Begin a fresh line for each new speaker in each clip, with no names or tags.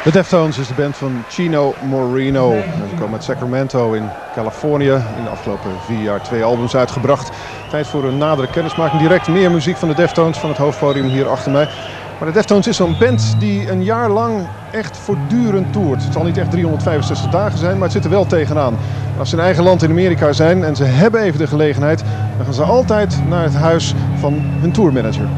De Deftones is de band van Chino Moreno. Ze komen uit Sacramento in Californië. In de afgelopen 4 jaar 2 albums uitgebracht. Tijd voor een nadere kennismaking. Direct meer muziek van de Deftones van het hoofdpodium hier achter mij. Maar de Deftones is zo'n band die een jaar lang echt voortdurend toert. Het zal niet echt 365 dagen zijn, maar het zit er wel tegenaan. Als ze in eigen land in Amerika zijn en ze hebben even de gelegenheid, dan gaan ze altijd naar het huis van hun tourmanager.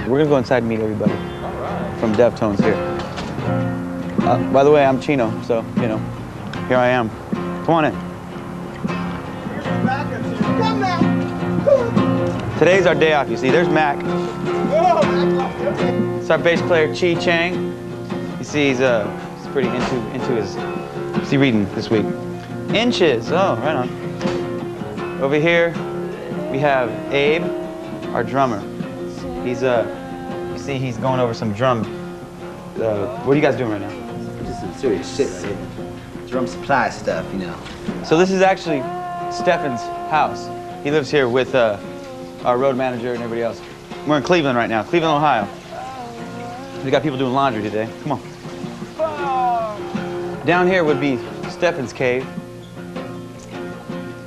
We're gonna go inside and meet everybody from Deftones here. By the way, I'm Chino, so, you know, here I am. Come on in.
Come now.
Today's our day off, you see. There's Mac. It's our bass player, Chi Chang. You see, he's pretty into his, what's he reading this week? Inches, oh, right on. Over here, we have Abe, our drummer. He's, you see, he's going over some drum. What are you guys doing right now?
Just some serious shit right here. Drum supply stuff, you know.
So this is actually Stefan's house. He lives here with our road manager and everybody else. We're in Cleveland right now, Cleveland, Ohio. We got people doing laundry today. Come on. Down here would be Stefan's cave.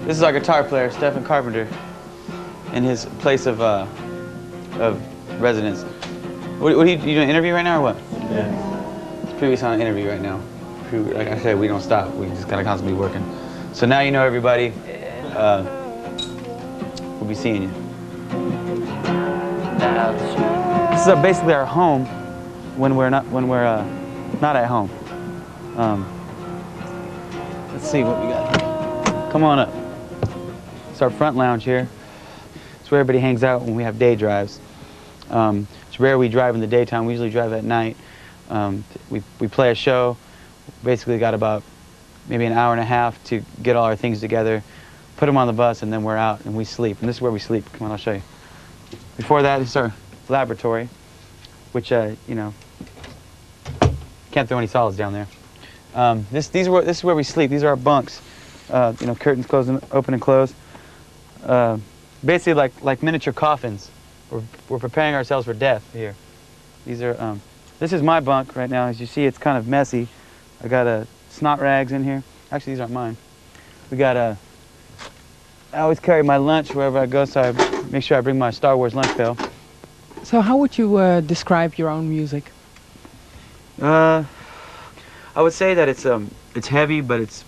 This is our guitar player, Stefan Carpenter, in his place of residence. What are you doing, an interview right now or what?
Yeah.
It's previous on an interview right now. Like I said, we don't stop. We just kind of constantly working. So now you know everybody. We'll be seeing you. This is basically our home when we're not at home. Let's see what we got here. Come on up. It's our front lounge here. It's where everybody hangs out when we have day drives. It's rare we drive in the daytime. We usually drive at night. We play a show. Basically got about maybe an hour and a half to get all our things together, put them on the bus, and then we're out and we sleep. And this is where we sleep. Come on, I'll show you. Before that, it's our laboratory, which, you know, can't throw any solids down there. This is where we sleep. These are our bunks. You know, curtains close and open and close. Basically like miniature coffins. We're preparing ourselves for death here. These are, this is my bunk right now. As you see, it's kind of messy. I got snot rags in here. Actually, these aren't mine. We got I always carry my lunch wherever I go, so I make sure I bring my Star Wars lunch pail.
So how would you describe your own music?
I would say that it's heavy, but it's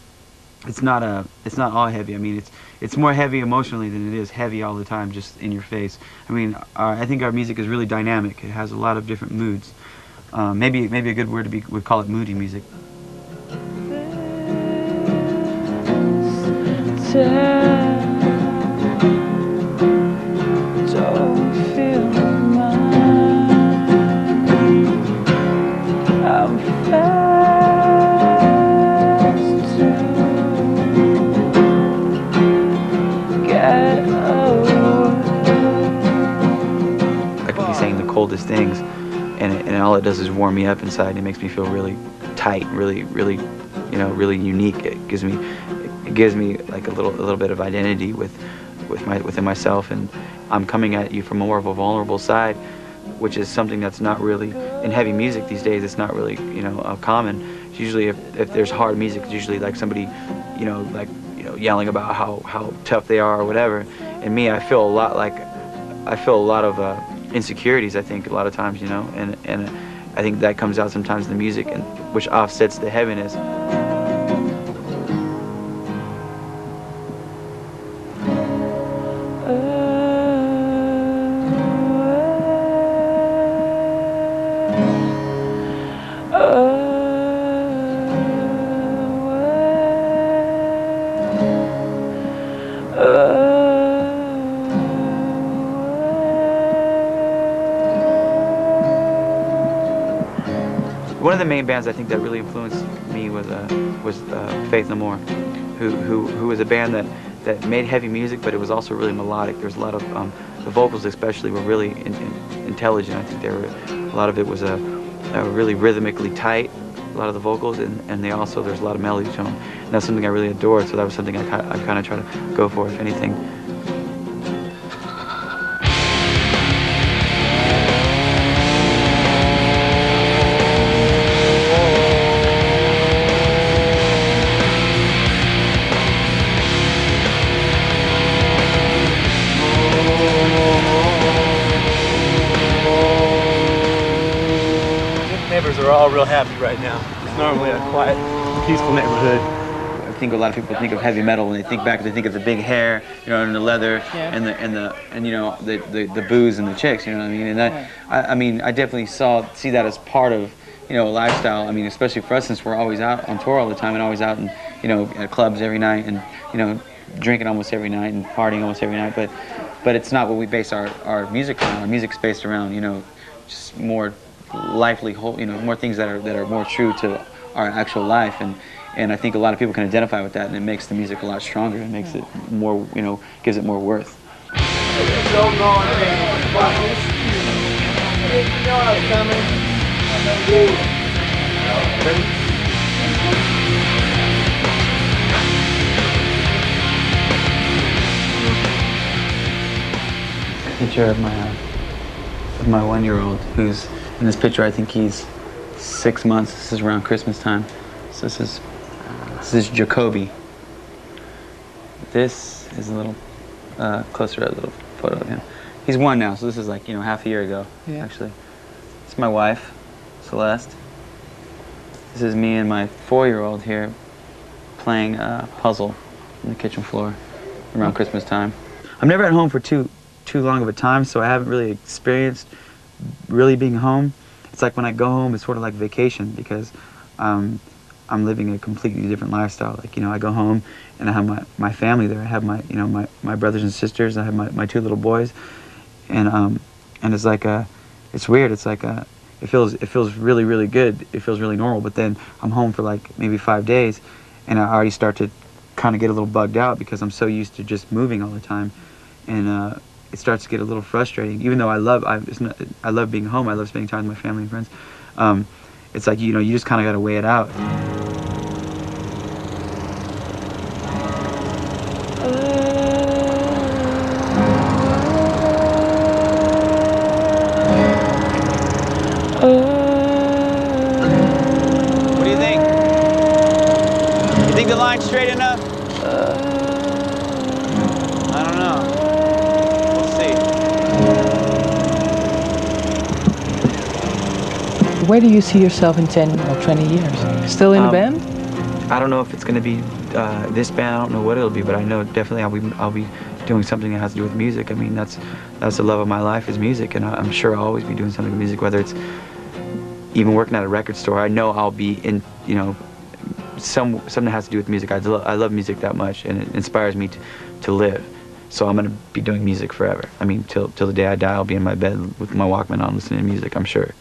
not all heavy. I mean, it's more heavy emotionally than it is heavy all the time, just in your face. I mean, I think our music is really dynamic. It has a lot of different moods. Maybe a good word would call it moody music. Coldest things, and all it does is warm me up inside. It makes me feel really tight, really, you know, really unique. It gives me like a little bit of identity within myself, and I'm coming at you from more of a vulnerable side, which is something that's not really in heavy music these days. It's not really, you know, common. It's usually if there's hard music, it's usually like somebody, you know, yelling about how tough they are or whatever. And me, I feel a lot of insecurities, I think, a lot of times, you know, and I think that comes out sometimes in the music, and which offsets the heaviness. of the main bands I think that really influenced me was Faith No More, who was a band that made heavy music, but it was also really melodic. There was a lot of the vocals, especially, were really intelligent. I think a lot of it was really rhythmically tight. A lot of the vocals, and there's a lot of melody to them. And that's something I really adored. So that was something I kind of try to go for, if anything.
Neighbors are all real happy right now. It's normally a quiet, peaceful neighborhood.
I think a lot of people think of heavy metal when they think back. They think of the big hair, you know, and the leather,
Yeah.
and you know the booze and the chicks. You know what I mean? And that, I mean, I definitely see that as part of, you know, a lifestyle. I mean, especially for us, since we're always out on tour all the time and always out and, you know, at clubs every night and, you know, drinking almost every night and partying almost every night. But it's not what we base our music on. Our music's based around, you know, just more lively, you know, more things that are more true to our actual life, and I think a lot of people can identify with that, and it makes the music a lot stronger. It makes it more, you know, gives it more worth. Picture of my 1-year-old, who's in this picture. I think he's 6 months. This is around Christmas time. So this is Jacoby. This is a little closer, a little photo of him. He's 1 now, so this is like, you know, half a year ago, actually. It's my wife, Celeste. This is me and my 4-year-old here playing a puzzle on the kitchen floor around Christmas time. I'm never at home for too long of a time, so I haven't really experienced really being home. It's like when I go home, it's sort of like vacation, because I'm living a completely different lifestyle. Like, you know, I go home and I have my family there. I have my brothers and sisters. I have my 2 little boys, and it's like it's weird. It's like it feels really, really good. It feels really normal. But then I'm home for like maybe 5 days, and I already start to kind of get a little bugged out because I'm so used to just moving all the time, and it starts to get a little frustrating. Even though I love being home. I love spending time with my family and friends. It's like, you know, you just kind of got to weigh it out. What do you think? You think the line's straight enough? I don't know. We'll see.
Where do you see yourself in 10 or 20 years? Still in a band?
I don't know if it's going to be this band. I don't know what it'll be, but I know definitely I'll be doing something that has to do with music. I mean, that's the love of my life is music, and I'm sure I'll always be doing something with music, whether it's even working at a record store. I know I'll be in, you know, something that has to do with music. I love music that much, and it inspires me to live. So I'm going to be doing music forever. I mean, till the day I die, I'll be in my bed with my Walkman on listening to music, I'm sure.